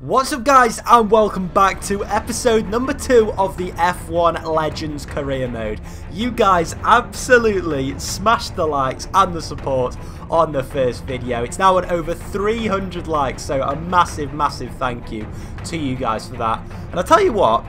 What's up guys, and welcome back to episode number 2 of the F1 Legends career mode. You guys absolutely smashed the likes and the support on the first video. It's now at over 300 likes, so a massive thank you to you guys for that. And I'll tell you what,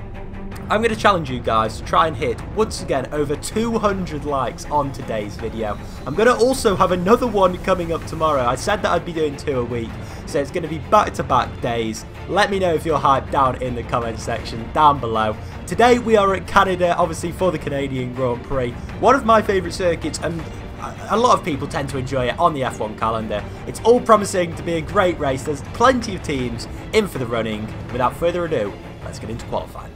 I'm going to challenge you guys to try and hit, once again, over 200 likes on today's video. I'm going to also have another one coming up tomorrow. I said that I'd be doing 2 a week, so it's going to be back-to-back days. Let me know if you're hyped down in the comment section down below. Today we are at Canada, obviously for the Canadian Grand Prix. One of my favourite circuits, and a lot of people tend to enjoy it on the F1 calendar. It's all promising to be a great race. There's plenty of teams in for the running. Without further ado, let's get into qualifying.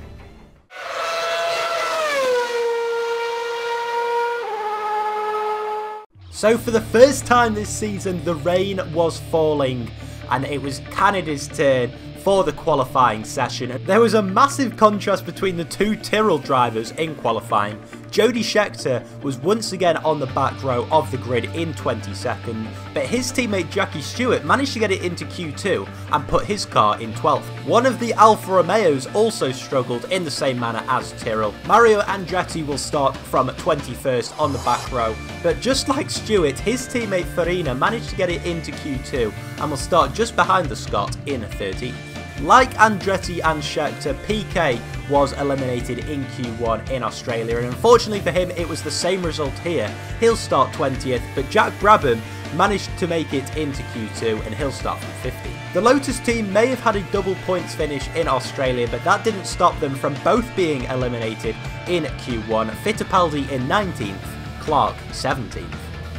So for the first time this season, the rain was falling and it was Canada's turn for the qualifying session. There was a massive contrast between the two Tyrrell drivers in qualifying. Jody Scheckter was once again on the back row of the grid in 22nd, but his teammate Jackie Stewart managed to get it into Q2 and put his car in 12th. One of the Alfa Romeos also struggled in the same manner as Tyrrell. Mario Andretti will start from 21st on the back row, but just like Stewart, his teammate Farina managed to get it into Q2 and will start just behind the Scot in 13th. Like Andretti and Scheckter, PK was eliminated in Q1 in Australia, and unfortunately for him it was the same result here. He'll start 20th, but Jack Brabham managed to make it into Q2 and he'll start from 50. The Lotus team may have had a double points finish in Australia, but that didn't stop them from both being eliminated in Q1. Fittipaldi in 19th, Clark 17th.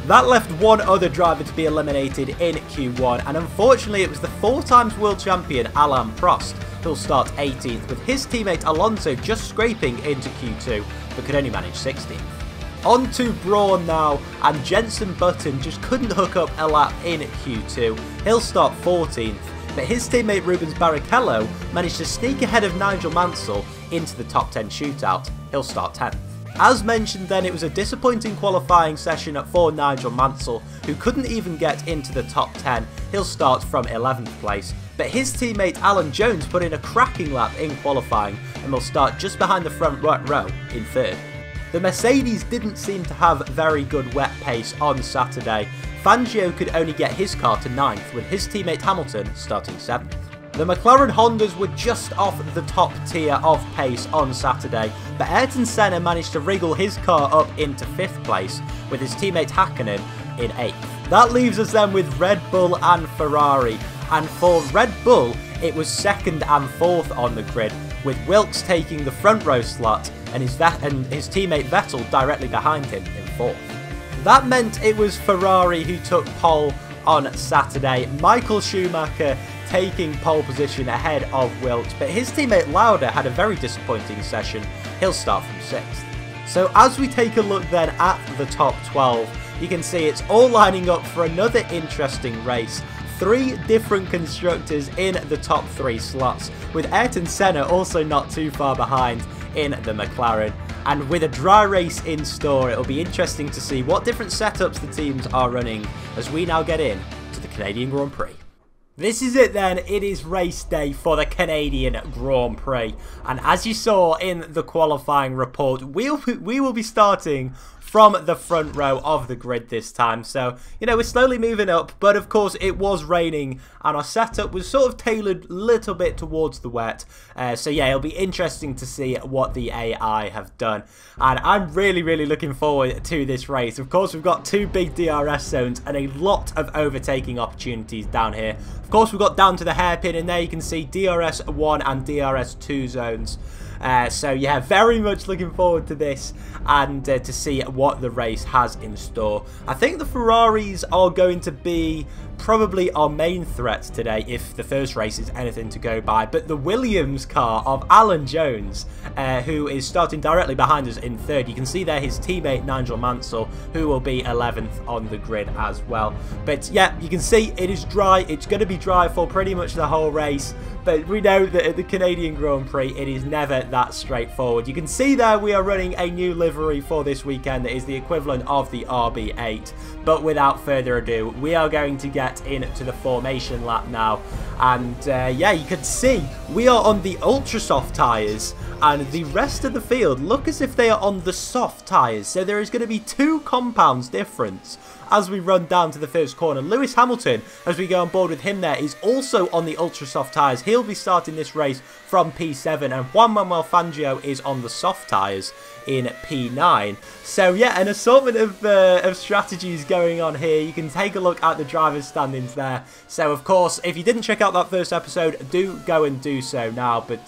That left one other driver to be eliminated in Q1, and unfortunately it was the 4 times world champion Alain Prost who'll start 18th, with his teammate Alonso just scraping into Q2 but could only manage 16th. On to Brawn now, and Jenson Button just couldn't hook up a lap in Q2. He'll start 14th, but his teammate Rubens Barrichello managed to sneak ahead of Nigel Mansell into the top 10 shootout. He'll start 10th. As mentioned then, it was a disappointing qualifying session for Nigel Mansell, who couldn't even get into the top 10. He'll start from 11th place, but his teammate Alan Jones put in a cracking lap in qualifying and will start just behind the front row in 3rd. The Mercedes didn't seem to have very good wet pace on Saturday. Fangio could only get his car to 9th, with his teammate Hamilton starting 7th. The McLaren Hondas were just off the top tier of pace on Saturday, but Ayrton Senna managed to wriggle his car up into 5th place, with his teammate Hakkinen in 8th. That leaves us then with Red Bull and Ferrari, and for Red Bull it was 2nd and 4th on the grid, with Wilkes taking the front row slot and his teammate Vettel directly behind him in 4th. That meant it was Ferrari who took pole on Saturday. Michael Schumacher taking pole position ahead of Wilkes, but his teammate Lauda had a very disappointing session. He'll start from 6th. So as we take a look then at the top 12, you can see it's all lining up for another interesting race. 3 different constructors in the top 3 slots, with Ayrton Senna also not too far behind in the McLaren. And with a dry race in store, it'll be interesting to see what different setups the teams are running as we now get in to the Canadian Grand Prix. This is it then, it is race day for the Canadian Grand Prix, and as you saw in the qualifying report, we will be starting from the front row of the grid this time. So, you know, we're slowly moving up, but of course it was raining and our setup was sort of tailored a little bit towards the wet. So yeah, it'll be interesting to see what the AI have done. And I'm really looking forward to this race. Of course, we've got 2 big DRS zones and a lot of overtaking opportunities down here. Of course, we've got down to the hairpin, and there you can see DRS 1 and DRS 2 zones. So yeah, very much looking forward to this and to see what the race has in store. I think the Ferraris are going to be probably our main threat today if the first race is anything to go by, but the Williams car of Alan Jones, who is starting directly behind us in 3rd. You can see there his teammate Nigel Mansell, who will be 11th on the grid as well. But yeah, you can see it is dry. It's going to be dry for pretty much the whole race. But we know that at the Canadian Grand Prix, it is never that straightforward. You can see there we are running a new livery for this weekend that is the equivalent of the RB8. But without further ado, we are going to get into the formation lap now. And yeah, you can see we are on the ultra soft tyres. And the rest of the field look as if they are on the soft tyres. So there is going to be 2 compounds difference as we run down to the first corner. Lewis Hamilton, as we go on board with him there, is also on the ultra soft tyres. He'll be starting this race from P7, and Juan Manuel Fangio is on the soft tyres in P9. So yeah, an assortment of strategies going on here. You can take a look at the drivers' standings there. So of course, if you didn't check out that first episode, do go and do so now. But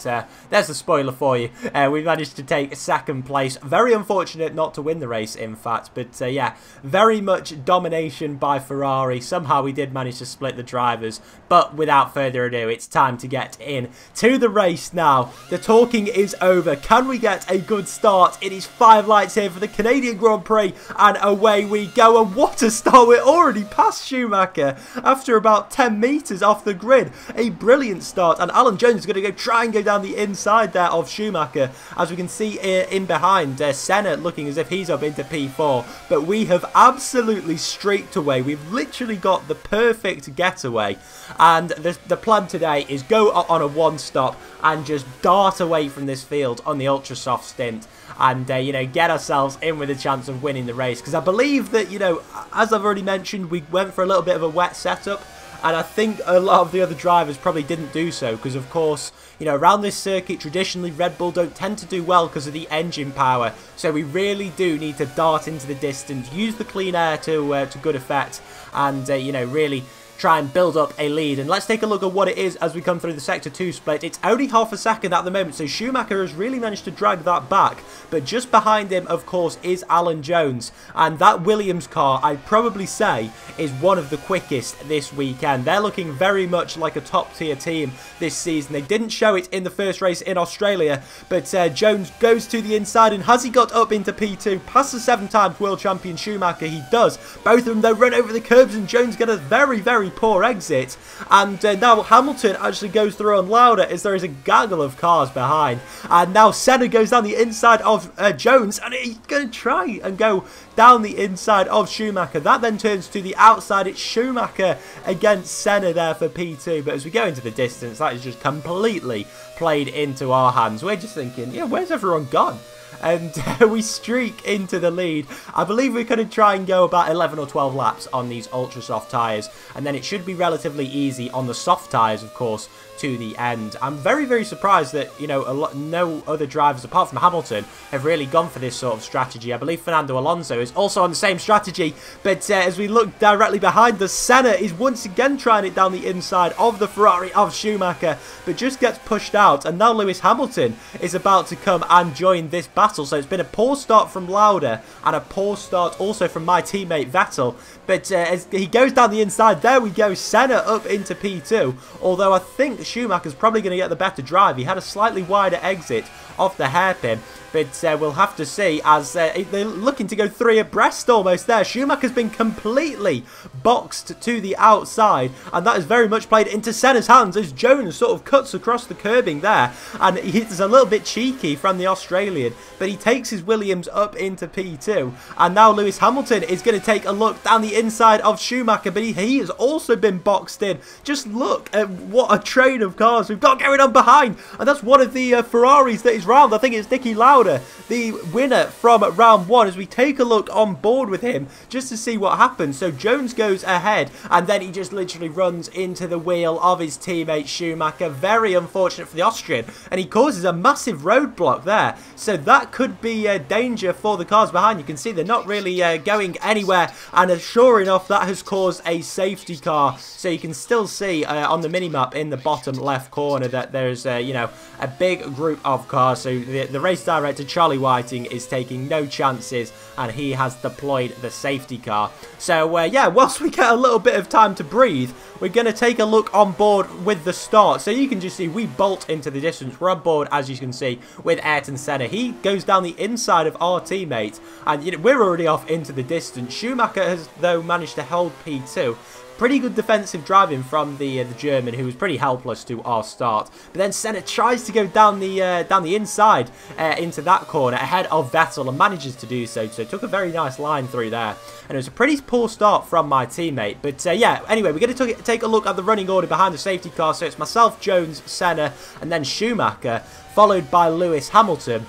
there's the spoiler for you. We managed to take 2nd place. Very unfortunate not to win the race, in fact. But yeah, very much domination by Ferrari. Somehow we did manage to split the drivers. But without further ado, it's time to get in to the race now. The talking is over. Can we get a good start? It is 5 lights here for the Canadian Grand Prix, and away we go. And what a start. We're already past Schumacher after about 10 metres off the grid. A brilliant start, and Alan Jones is going to try and go down the inside there of Schumacher. As we can see in behind, Senna looking as if he's up into P4, but we have absolutely streaked away. We've literally got the perfect getaway, and the plan today is go on a 1-stop and just dart away from this field on the ultra soft stint. And, you know, get ourselves in with a chance of winning the race. Because I believe that, you know, as I've already mentioned, we went for a little bit of a wet setup. And I think a lot of the other drivers probably didn't do so. Because, of course, you know, around this circuit, traditionally, Red Bull don't tend to do well because of the engine power. So we really do need to dart into the distance, use the clean air to good effect. And, you know, really try and build up a lead. And let's take a look at what it is as we come through the Sector 2 split. It's only half a second at the moment, so Schumacher has really managed to drag that back. But just behind him, of course, is Alan Jones. And that Williams car, I'd probably say, is one of the quickest this weekend. They're looking very much like a top-tier team this season. They didn't show it in the first race in Australia, but Jones goes to the inside, and has he got up into P2, past the 7-time world champion Schumacher? He does. Both of them, though, run over the curbs, and Jones get a very, very poor exit. And now Hamilton actually goes through on Lauda as there is a gaggle of cars behind. And now Senna goes down the inside of Jones, and he's going to try and go down the inside of Schumacher. That then turns to the outside. It's Schumacher against Senna there for P2. But as we go into the distance, that is just completely played into our hands. We're just thinking, yeah, where's everyone gone? And we streak into the lead. I believe we're going to try and go about 11 or 12 laps on these ultra soft tyres, and then it should be relatively easy on the soft tyres, of course, to the end. I'm very, very surprised that, you know, no other drivers apart from Hamilton have really gone for this sort of strategy. I believe Fernando Alonso is also on the same strategy, but as we look directly behind us, Senna is once again trying it down the inside of the Ferrari of Schumacher, but just gets pushed out. And now Lewis Hamilton is about to come and join this battle. So it's been a poor start from Lauda and a poor start also from my teammate Vettel. But as he goes down the inside, there we go, Senna up into P2. Although I think Schumacher's probably going to get the better drive. He had a slightly wider exit off the hairpin. But we'll have to see as they're looking to go 3 abreast almost there. Schumacher's been completely boxed to the outside, and that is very much played into Senna's hands as Jones sort of cuts across the curbing there. And he's a little bit cheeky from the Australian, but he takes his Williams up into P2. And now Lewis Hamilton is going to take a look down the inside of Schumacher, but he has also been boxed in. Just look at what a train of cars we've got going on behind. And that's one of the Ferraris that is round. I think it's Niki Lauda, the winner from round 1, as we take a look on board with him just to see what happens. So Jones goes ahead, and then he just literally runs into the wheel of his teammate Schumacher. Very unfortunate for the Austrian, and he causes a massive roadblock there. So that could be a danger for the cars behind. You can see they're not really going anywhere, and sure enough, that has caused a safety car. So you can still see on the minimap in the bottom left corner that there's you know, a big group of cars. So the race director Charlie Whiting is taking no chances, and he has deployed the safety car. So yeah, whilst we get a little bit of time to breathe, we're going to take a look on board with the start. So you can just see we bolt into the distance. We're on board, as you can see, with Ayrton Senna. He goes down the inside of our teammate, and we're already off into the distance. Schumacher has, though, managed to hold P2. Pretty good defensive driving from the German, who was pretty helpless to our start. But then Senna tries to go down the inside into that corner ahead of Vettel and manages to do so. So took a very nice line through there. And it was a pretty poor start from my teammate. But yeah, anyway, we're going to take a look at the running order behind the safety car. So it's myself, Jones, Senna, and then Schumacher, followed by Lewis Hamilton.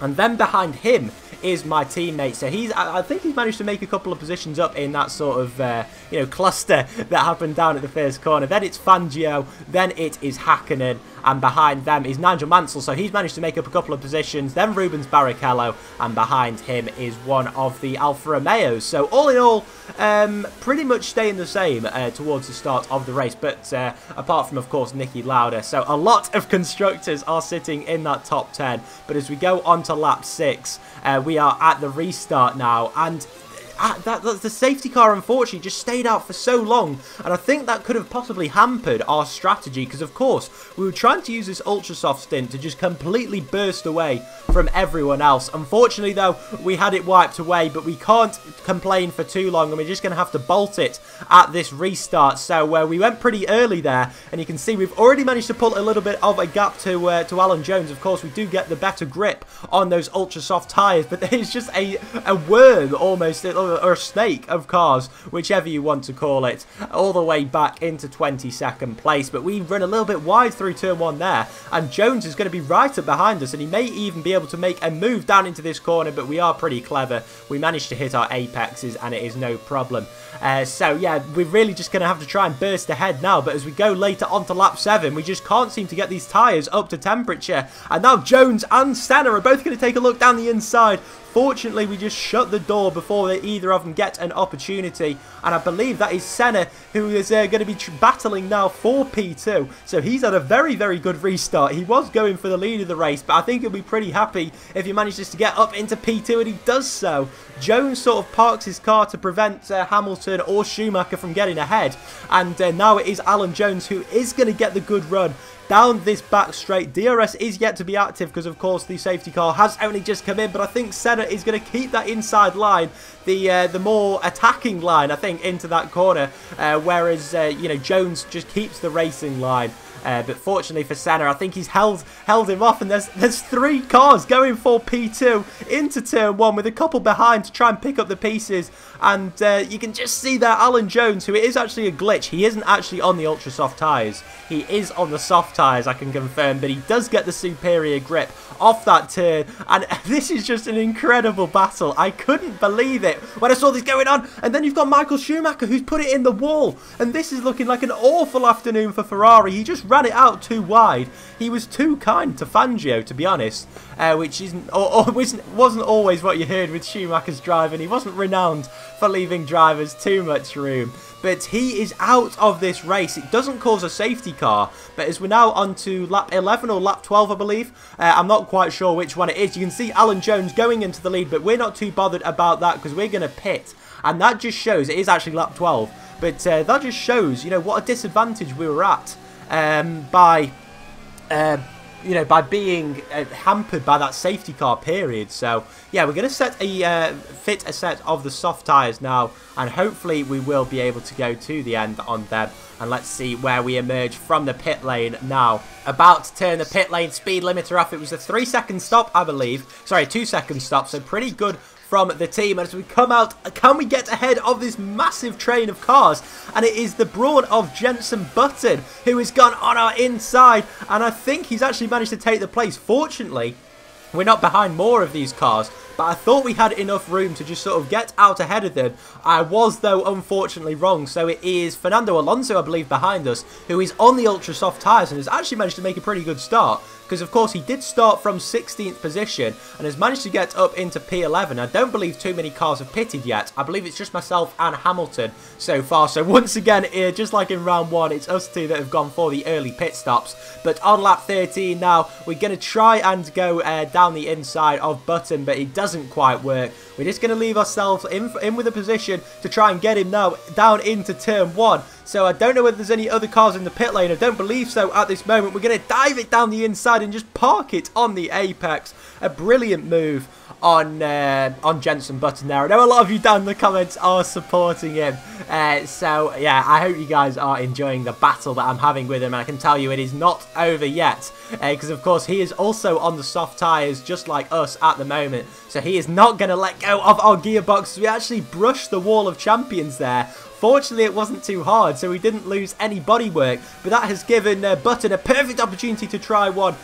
And then behind him is my teammate. So I think he's managed to make a couple of positions up in that sort of, cluster that happened down at the first corner. Then it's Fangio, then it is Hakkinen, and behind them is Nigel Mansell. So he's managed to make up a couple of positions. Then Rubens Barrichello, and behind him is one of the Alfa Romeos. So all in all, pretty much staying the same towards the start of the race. But apart from, of course, Niki Lauda. So a lot of constructors are sitting in that top 10. But as we go on to lap 6, we are at the restart now, and the safety car unfortunately just stayed out for so long, and I think that could have possibly hampered our strategy, because of course we were trying to use this ultra soft stint to just completely burst away from everyone else. Unfortunately though, we had it wiped away, but we can't complain for too long, and we're just going to have to bolt it at this restart. So we went pretty early there, and you can see we've already managed to pull a little bit of a gap to Alan Jones. Of course we do get the better grip on those ultra soft tyres, but there's just a worm almost, or a snake of cars, whichever you want to call it, all the way back into 22nd place. But we run a little bit wide through turn 1 there, and Jones is going to be right up behind us, and he may even be able to make a move down into this corner, but we are pretty clever. We managed to hit our apexes, and it is no problem. So yeah, we're really just going to have to try and burst ahead now, but as we go later on to lap 7, we just can't seem to get these tyres up to temperature, and now Jones and Senna are both going to take a look down the inside. Fortunately, we just shut the door before either of them get an opportunity, and I believe that is Senna who is going to be battling now for P2. So he's had a very, very good restart. He was going for the lead of the race, but I think he'll be pretty happy if he manages to get up into P2, and he does so. Jones sort of parks his car to prevent Hamilton or Schumacher from getting ahead, and now it is Alan Jones who is going to get the good run down this back straight. DRS is yet to be active because, of course, the safety car has only just come in, but I think Senna is going to keep that inside line, the more attacking line, I think, into that corner, whereas, Jones just keeps the racing line. But fortunately for Senna, I think he's held him off, and there's 3 cars going for P2 into turn 1 with a couple behind to try and pick up the pieces. And you can just see there Alan Jones, who it is actually a glitch. He isn't actually on the ultra soft tyres. He is on the soft tyres, I can confirm, but he does get the superior grip off that turn. And this is just an incredible battle. I couldn't believe it when I saw this going on. And then you've got Michael Schumacher, who's put it in the wall. And this is looking like an awful afternoon for Ferrari. He just ran it out too wide. He was too kind to Fangio, to be honest, which wasn't always what you heard with Schumacher's driving. He wasn't renowned for leaving drivers too much room. But he is out of this race. It doesn't cause a safety car, but as we're now on to lap 11 or lap 12, I believe. I'm not quite sure which one it is. You can see Alan Jones going into the lead, but we're not too bothered about that because we're going to pit. And that just shows, it is actually lap 12, but that just shows, what a disadvantage we were at by being hampered by that safety car period. So yeah, we're going to fit a set of the soft tyres now, and hopefully we will be able to go to the end on them. And let's see where we emerge from the pit lane now. About to turn the pit lane speed limiter off. It was a 3-second stop, I believe. Sorry, 2-second stop, so pretty good from the team. And as we come out, can we get ahead of this massive train of cars? And it is the brawn of Jenson Button who has gone on our inside, and I think he's actually managed to take the place. Fortunately, we're not behind more of these cars, but I thought we had enough room to just sort of get out ahead of them. I was, though, unfortunately wrong. So it is Fernando Alonso, I believe, behind us, who is on the ultra soft tyres and has actually managed to make a pretty good start. Because, of course, he did start from 16th position and has managed to get up into P11. I don't believe too many cars have pitted yet. I believe it's just myself and Hamilton so far. So, once again, just like in round 1, it's us two that have gone for the early pit stops. But on lap 13 now, we're going to try and go down the inside of Button, but it doesn't quite work. We're just going to leave ourselves in with a position to try and get him now down into turn 1. So I don't know whether there's any other cars in the pit lane. I don't believe so at this moment. We're going to dive it down the inside and just park it on the apex. A brilliant move on Jenson Button there. I know a lot of you down in the comments are supporting him. So yeah, I hope you guys are enjoying the battle that I'm having with him. And I can tell you it is not over yet. Because of course he is also on the soft tyres just like us at the moment. So he is not going to let go of our gearbox. We actually brushed the wall of champions there. Fortunately, it wasn't too hard, so we didn't lose any bodywork. But that has given Button a perfect opportunity to try one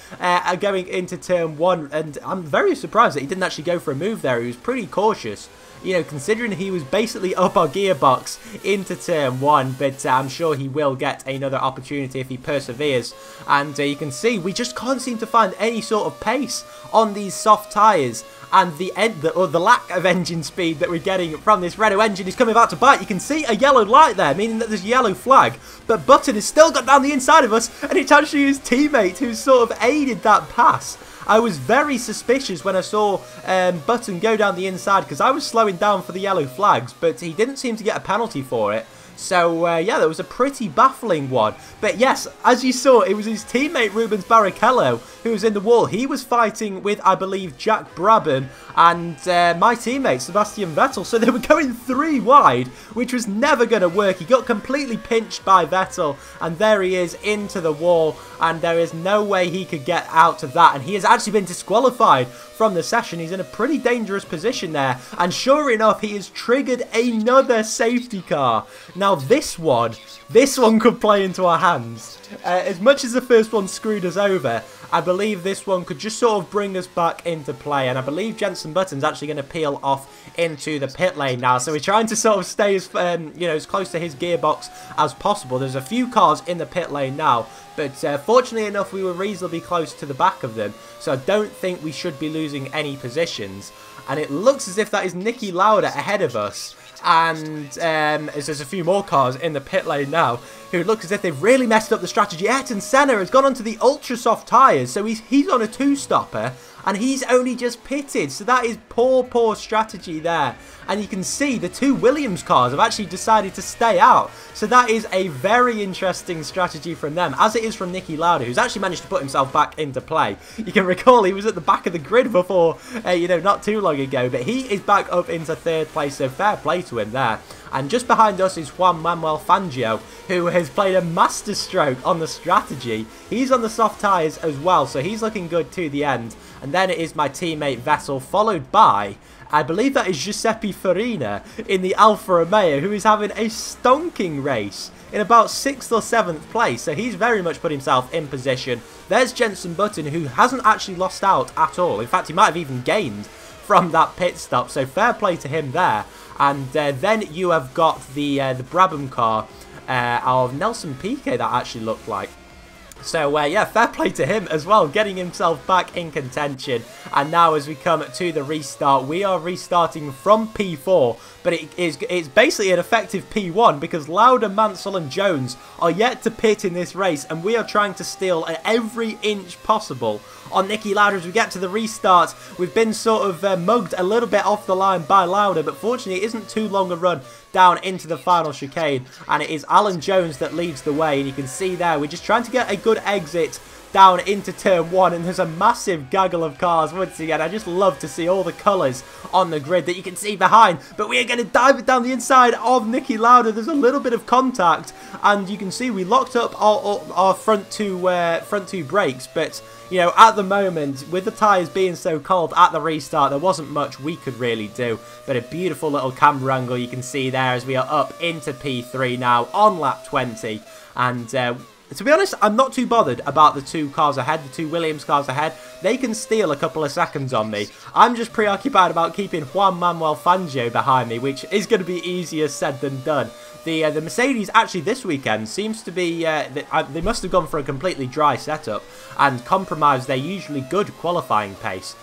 going into turn 1. And I'm very surprised that he didn't actually go for a move there. He was pretty cautious, you know, considering he was basically up our gearbox into turn 1. But I'm sure he will get another opportunity if he perseveres. And you can see we just can't seem to find any sort of pace on these soft tyres. And the lack of engine speed that we're getting from this Renault engine is coming about to bite. You can see a yellow light there, meaning that there's a yellow flag. But Button has still got down the inside of us, and it's actually his teammate who sort of aided that pass. I was very suspicious when I saw Button go down the inside because I was slowing down for the yellow flags, but he didn't seem to get a penalty for it. So, yeah, that was a pretty baffling one. But yes, as you saw, it was his teammate Rubens Barrichello who was in the wall. He was fighting with, I believe, Jack Brabham and my teammate Sebastian Vettel. So they were going 3 wide, which was never going to work. He got completely pinched by Vettel, and there he is into the wall. And there is no way he could get out of that. And he has actually been disqualified from the session. He's in a pretty dangerous position there. And sure enough, he has triggered another safety car. Now this one could play into our hands. As much as the first one screwed us over, I believe this one could just sort of bring us back into play. And I believe Jenson Button's actually going to peel off into the pit lane now. So we're trying to sort of stay as, you know, as close to his gearbox as possible. There's a few cars in the pit lane now. But fortunately enough, we were reasonably close to the back of them. So I don't think we should be losing any positions. And it looks as if that is Niki Lauda ahead of us. And there's a few more cars in the pit lane now who look as if they've really messed up the strategy. Ayrton Senna has gone onto the ultra soft tyres, so he's on a 2-stopper. And he's only just pitted, so that is poor strategy there. And you can see the 2 Williams cars have actually decided to stay out. So that is a very interesting strategy from them, as it is from Niki Lauda, who's actually managed to put himself back into play. You can recall he was at the back of the grid before, you know, not too long ago. But he is back up into 3rd place, so fair play to him there. And just behind us is Juan Manuel Fangio, who has played a masterstroke on the strategy. He's on the soft tyres as well, so he's looking good to the end. And then it is my teammate Vettel, followed by, I believe that is Giuseppe Farina in the Alfa Romeo, who is having a stonking race in about 6th or 7th place. So he's very much put himself in position. There's Jenson Button, who hasn't actually lost out at all. In fact, he might have even gained from that pit stop. So fair play to him there. And then you have got the Brabham car of Nelson Piquet that actually looked like. So, yeah, fair play to him as well, getting himself back in contention. And now as we come to the restart, we are restarting from P4, but it's basically an effective P1 because Lauda, Mansell and Jones are yet to pit in this race, and we are trying to steal at every inch possible on Niki Lauda as we get to the restart. We've been sort of mugged a little bit off the line by Lauda, but fortunately it isn't too long a run down into the final chicane, and it is Alan Jones that leads the way. And you can see there we're just trying to get a good exit down into turn 1, and there's a massive gaggle of cars once again. I just love to see all the colours on the grid that you can see behind, but we are going to dive it down the inside of Niki Lauda. There's a little bit of contact, and you can see we locked up our front two brakes, but you know, at the moment, with the tyres being so cold at the restart, there wasn't much we could really do. But a beautiful little camera angle you can see there as we are up into P3 now on lap 20. And to be honest, I'm not too bothered about the 2 cars ahead, the 2 Williams cars ahead. They can steal a couple of seconds on me. I'm just preoccupied about keeping Juan Manuel Fangio behind me, which is going to be easier said than done. The Mercedes actually this weekend seems to be, they must have gone for a completely dry setup and compromised their usually good qualifying pace.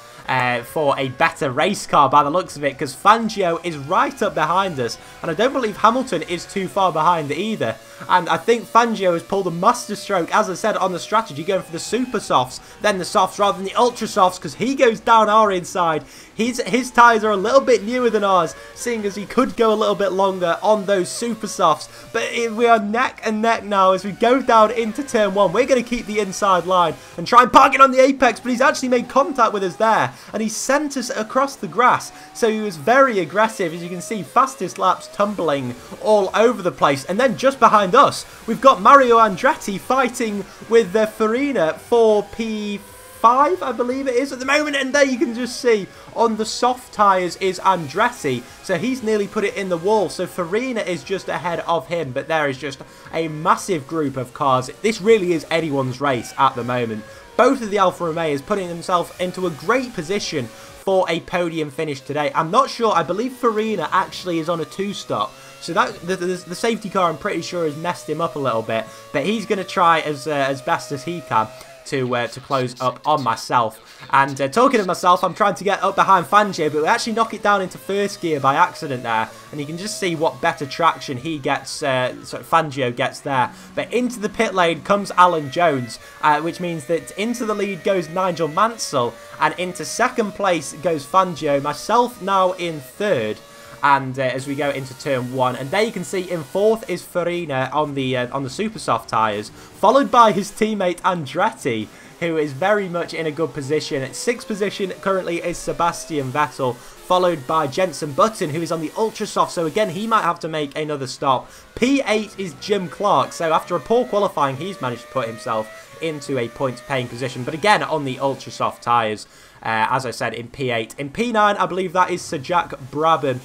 for a better race car by the looks of it, because Fangio is right up behind us, and I don't believe Hamilton is too far behind either. And I think Fangio has pulled a masterstroke, as I said, on the strategy, going for the super softs, then the softs rather than the ultra softs, because he goes down our inside. His tyres are a little bit newer than ours, seeing as he could go a little bit longer on those super softs. But we are neck and neck now as we go down into turn 1. We're going to keep the inside line and try and park it on the apex, but he's actually made contact with us there, and he sent us across the grass. So he was very aggressive, as you can see, fastest laps tumbling all over the place. And then just behind us, we've got Mario Andretti fighting with Farina for P5, I believe it is at the moment, and there you can just see on the soft tyres is Andretti, so he's nearly put it in the wall, so Farina is just ahead of him, but there is just a massive group of cars. This really is anyone's race at the moment. Both of the Alfa Romeos putting themselves into a great position for a podium finish today. I'm not sure, I believe Farina actually is on a 2-stop. So that the safety car, I'm pretty sure, has messed him up a little bit, but he's going to try as best as he can to close up on myself. And talking of myself, I'm trying to get up behind Fangio, but we actually knock it down into first gear by accident there, and you can just see what better traction he gets, Fangio gets there. But into the pit lane comes Alan Jones, which means that into the lead goes Nigel Mansell, and into second place goes Fangio, myself now in third. And as we go into turn 1, and there you can see in fourth is Farina on the super soft tyres, followed by his teammate Andretti, who is very much in a good position. At sixth position currently is Sebastian Vettel, followed by Jenson Button, who is on the ultra soft, so again he might have to make another stop. P8 is Jim Clark, so after a poor qualifying he's managed to put himself into a points paying position, but again on the ultra soft tyres, as I said, in P8. In P9 I believe that is Sir Jack Brabham,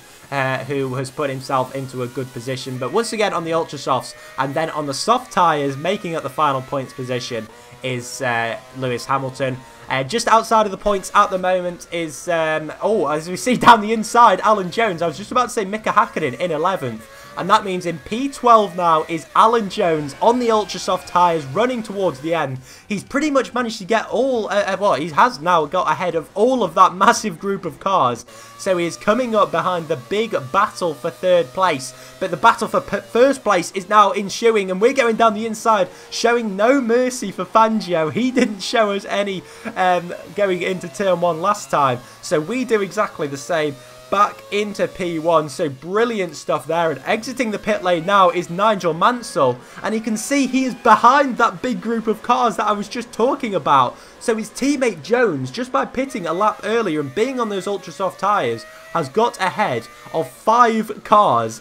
who has put himself into a good position, but once again on the ultra softs. And then on the soft tyres, making up the final points position, is Lewis Hamilton. Just outside of the points at the moment is, as we see down the inside, Alan Jones. I was just about to say Mika Hakkinen in 11th. And that means in P12 now is Alan Jones on the ultra soft tyres, running towards the end. He's pretty much managed to get all, he has now got ahead of all of that massive group of cars. So he is coming up behind the big battle for third place. But the battle for first place is now ensuing, and we're going down the inside, showing no mercy for Fangio. He didn't show us any going into turn 1 last time. So we do exactly the same. Back into P1, so brilliant stuff there. And exiting the pit lane now is Nigel Mansell, and you can see he is behind that big group of cars that I was just talking about. So his teammate Jones, just by pitting a lap earlier and being on those ultra soft tyres, has got ahead of 5 cars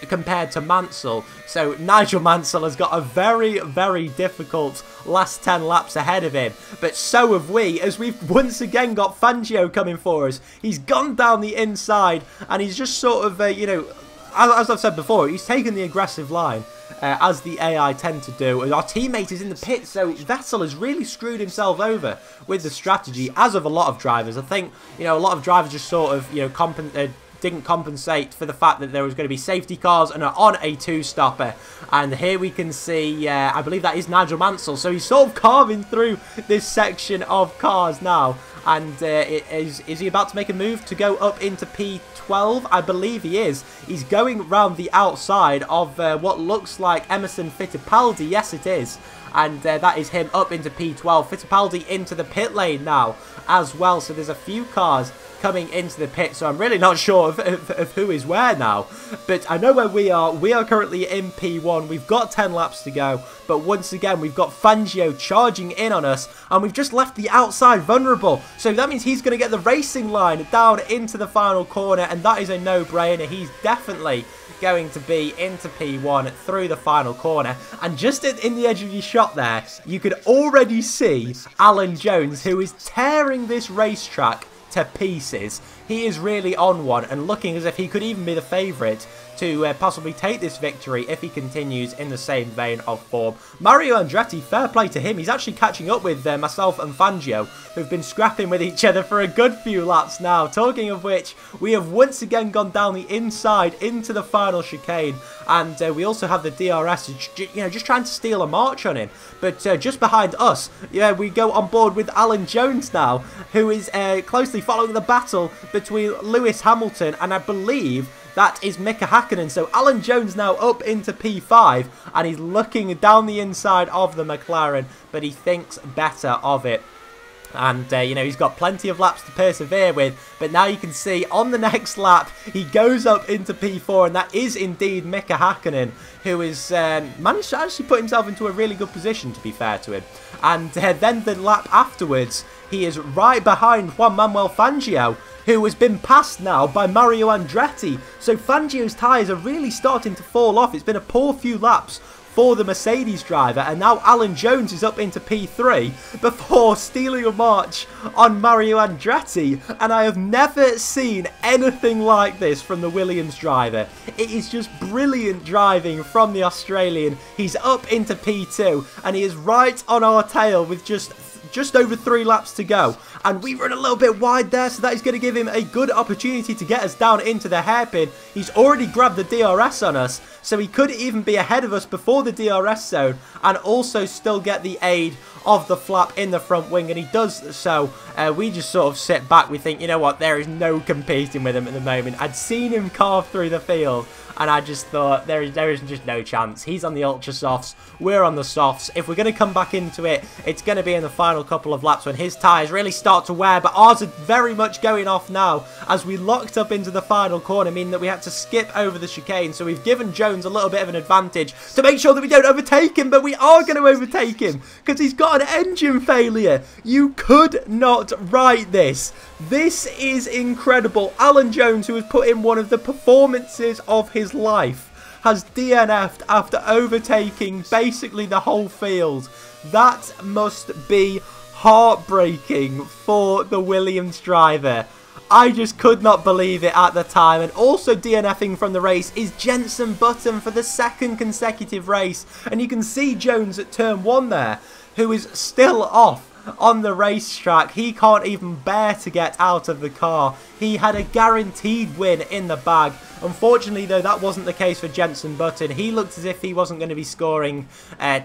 compared to Mansell. So Nigel Mansell has got a very, very difficult last 10 laps ahead of him. But so have we, as we've once again got Fangio coming for us. He's gone down the inside, and he's just sort of, as I've said before, he's taken the aggressive line, as the AI tend to do. And our teammate is in the pit, so Vettel has really screwed himself over with the strategy, as of a lot of drivers. I think, a lot of drivers just sort of, didn't compensate for the fact that there was going to be safety cars and are on a 2-stopper. And here we can see, I believe that is Nigel Mansell. So he's sort of carving through this section of cars now. And is he about to make a move to go up into P12? I believe he is. He's going round the outside of what looks like Emerson Fittipaldi. Yes, it is. And that is him up into P12. Fittipaldi into the pit lane now as well. So there's a few cars coming into the pit, so I'm really not sure of who is where now. But I know where we are. We are currently in P1. We've got 10 laps to go. But once again, we've got Fangio charging in on us. And we've just left the outside vulnerable. So that means he's going to get the racing line down into the final corner. And that is a no-brainer. He's definitely going to be into P1 through the final corner. And just in the edge of your shot there, you could already see Alan Jones, who is tearing this racetrack to pieces. He is really on one and looking as if he could even be the favourite to possibly take this victory if he continues in the same vein of form. Mario Andretti, fair play to him. He's actually catching up with myself and Fangio, who've been scrapping with each other for a good few laps now. Talking of which, we have once again gone down the inside into the final chicane, and we also have the DRS, just trying to steal a march on him. But just behind us, we go on board with Alan Jones now, who is closely following the battle between Lewis Hamilton and I believe that is Mika Hakkinen. So Alan Jones now up into P5 and he's looking down the inside of the McLaren, but he thinks better of it. And, you know, he's got plenty of laps to persevere with. But now you can see on the next lap, he goes up into P4. And that is indeed Mika Hakkinen, who has managed to actually put himself into a really good position, to be fair to him. And then the lap afterwards, he is right behind Juan Manuel Fangio, who has been passed now by Mario Andretti. So Fangio's tyres are really starting to fall off. It's been a poor few laps for the Mercedes driver, and now Alan Jones is up into P3 before stealing a march on Mario Andretti, and I have never seen anything like this from the Williams driver. It is just brilliant driving from the Australian. He's up into P2 and he is right on our tail with just over 3 laps to go, and we run a little bit wide there, so that is going to give him a good opportunity to get us down into the hairpin. He's already grabbed the DRS on us, so he could even be ahead of us before the DRS zone and also still get the aid of the flap in the front wing, and he does so. We just sort of sit back. We think, you know what, there is no competing with him at the moment. I'd seen him carve through the field, and I just thought there is just no chance. He's on the ultra softs, we're on the softs. If we're going to come back into it, it's going to be in the final couple of laps when his tyres really start to wear, but ours are very much going off now as we locked up into the final corner, meaning that we had to skip over the chicane. So we've given Jones a little bit of an advantage to make sure that we don't overtake him, but we are going to overtake him because he's got an engine failure. You could not write this. This is incredible. Alan Jones, who has put in one of the performances of his life, has DNF'd after overtaking basically the whole field. That must be heartbreaking for the Williams driver. I just could not believe it at the time. And also DNFing from the race is Jenson Button for the second consecutive race. And you can see Jones at turn 1 there, who is still off on the racetrack. He can't even bear to get out of the car. He had a guaranteed win in the bag. Unfortunately, though, that wasn't the case for Jenson Button. He looked as if he wasn't going to be scoring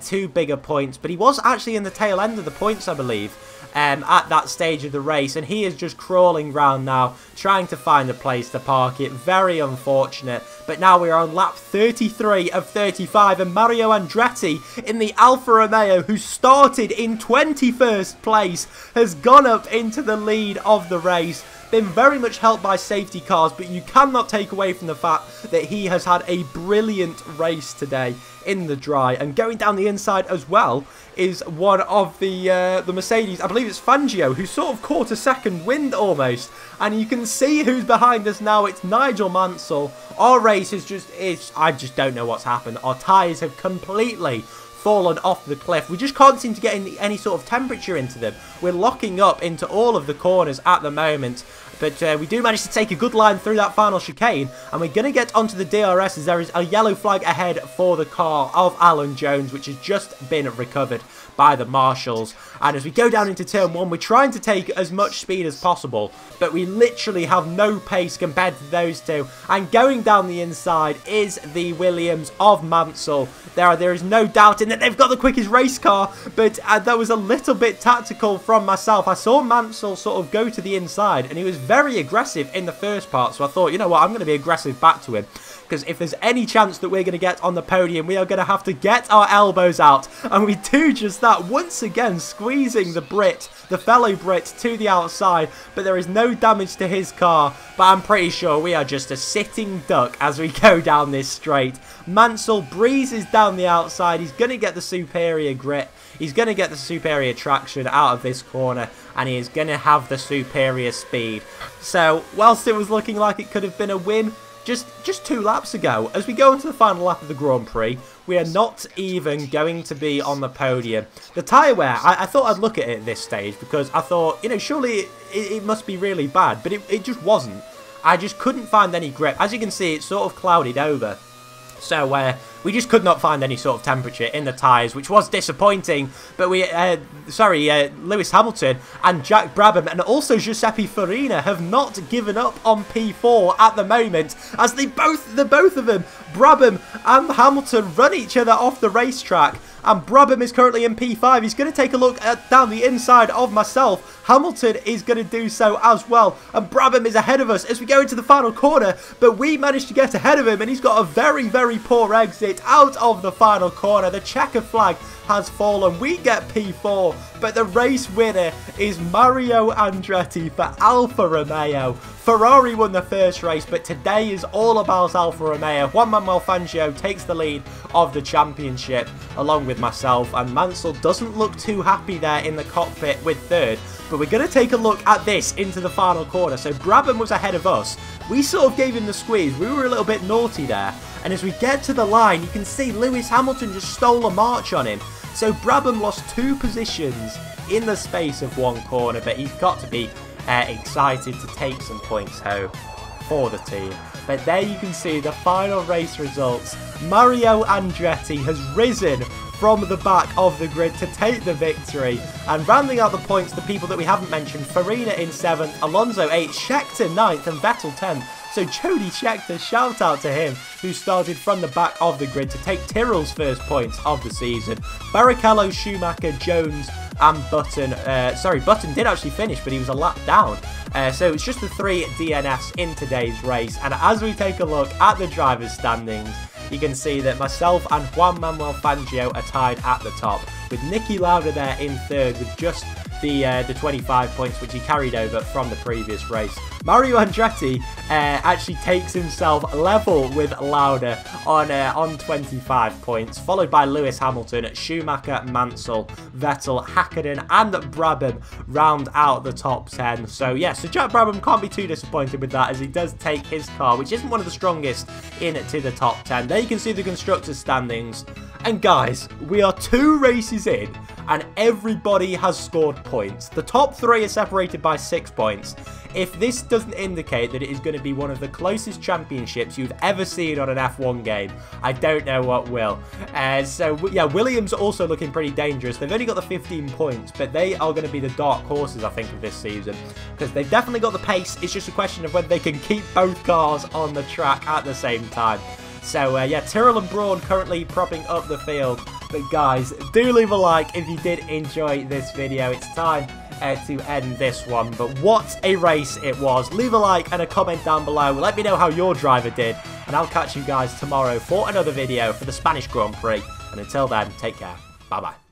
too bigger points, but he was actually in the tail end of the points, I believe, at that stage of the race, and he is just crawling round now, trying to find a place to park it. Very unfortunate, but now we're on lap 33 of 35, and Mario Andretti in the Alfa Romeo, who started in 21st place, has gone up into the lead of the race. Been very much helped by safety cars, but you cannot take away from the fact that he has had a brilliant race today in the dry. And going down the inside as well is one of the Mercedes. I believe it's Fangio, who sort of caught a second wind almost. And you can see who's behind us now. It's Nigel Mansell. Our race is I just don't know what's happened. Our tyres have completely fallen off the cliff. We just can't seem to get any sort of temperature into them. We're locking up into all of the corners at the moment, but we do manage to take a good line through that final chicane, and we're going to get onto the DRS as there is a yellow flag ahead for the car of Alan Jones, which has just been recovered by the marshals. And as we go down into turn 1, we're trying to take as much speed as possible, but we literally have no pace compared to those two. And going down the inside is the Williams of Mansell. There is no doubt in that they've got the quickest race car, but that was a little bit tactical from myself. I saw Mansell sort of go to the inside, and he was very aggressive in the first part, so I thought, you know what, I'm going to be aggressive back to him. Because if there's any chance that we're going to get on the podium, we are going to have to get our elbows out. And we do just that, once again squeezing the Brit, the fellow Brit, to the outside. But there is no damage to his car. But I'm pretty sure we are just a sitting duck as we go down this straight. Mansell breezes down the outside. He's going to get the superior grip. He's going to get the superior traction out of this corner. And he is going to have the superior speed. So, whilst it was looking like it could have been a win, just 2 laps ago, as we go into the final lap of the Grand Prix, we are not even going to be on the podium. The tyre wear, I thought I'd look at it at this stage, because I thought, you know, surely it must be really bad, but it just wasn't. I just couldn't find any grip. As you can see, it's sort of clouded over. So we just could not find any sort of temperature in the tyres, which was disappointing. But Lewis Hamilton and Jack Brabham and also Giuseppe Farina have not given up on P4 at the moment, as the both of them Brabham and Hamilton run each other off the racetrack. And Brabham is currently in P5. He's going to take a look down the inside of myself. Hamilton is going to do so as well. And Brabham is ahead of us as we go into the final corner. But we managed to get ahead of him. And he's got a very, very poor exit out of the final corner. The checker flag has fallen. We get P4. But the race winner is Mario Andretti for Alfa Romeo. Ferrari won the first race, but today is all about Alfa Romeo. Juan Manuel Fangio takes the lead of the championship along with myself, and Mansell doesn't look too happy there in the cockpit with third. But we're going to take a look at this into the final corner. So Brabham was ahead of us. We sort of gave him the squeeze. We were a little bit naughty there. And as we get to the line, you can see Lewis Hamilton just stole a march on him. So Brabham lost 2 positions in the space of 1 corner, but he's got to be excited to take some points home for the team. But there you can see the final race results. Mario Andretti has risen from the back of the grid to take the victory. And rounding out the points, the people that we haven't mentioned: Farina in 7th, Alonso 8th, Scheckter 9th, and Vettel 10th. So Jody Scheckter, shout out to him, who started from the back of the grid to take Tyrrell's first points of the season. Barrichello, Schumacher, Jones and Button. Button did actually finish, but he was a lap down. So it's just the 3 DNFs in today's race. And as we take a look at the drivers' standings, you can see that myself and Juan Manuel Fangio are tied at the top, with Niki Lauda there in 3rd with just the 25 points which he carried over from the previous race. Mario Andretti actually takes himself level with Lauda on 25 points, followed by Lewis Hamilton, Schumacher, Mansell, Vettel, Hakkinen and Brabham round out the top 10. So yeah, so Jack Brabham can't be too disappointed with that, as he does take his car, which isn't one of the strongest, into the top 10. There you can see the constructors' standings. And guys, we are 2 races in and everybody has scored points. The top 3 are separated by 6 points. If this doesn't indicate that it is going to be one of the closest championships you've ever seen on an F1 game, I don't know what will. So yeah, Williams also looking pretty dangerous. They've only got the 15 points, but they are going to be the dark horses, I think, of this season, because they've definitely got the pace. It's just a question of whether they can keep both cars on the track at the same time. So yeah, Tyrrell and Braun currently propping up the field. But guys, do leave a like if you did enjoy this video. It's time to end this one. But what a race it was. Leave a like and a comment down below. Let me know how your driver did. And I'll catch you guys tomorrow for another video for the Spanish Grand Prix. And until then, take care. Bye-bye.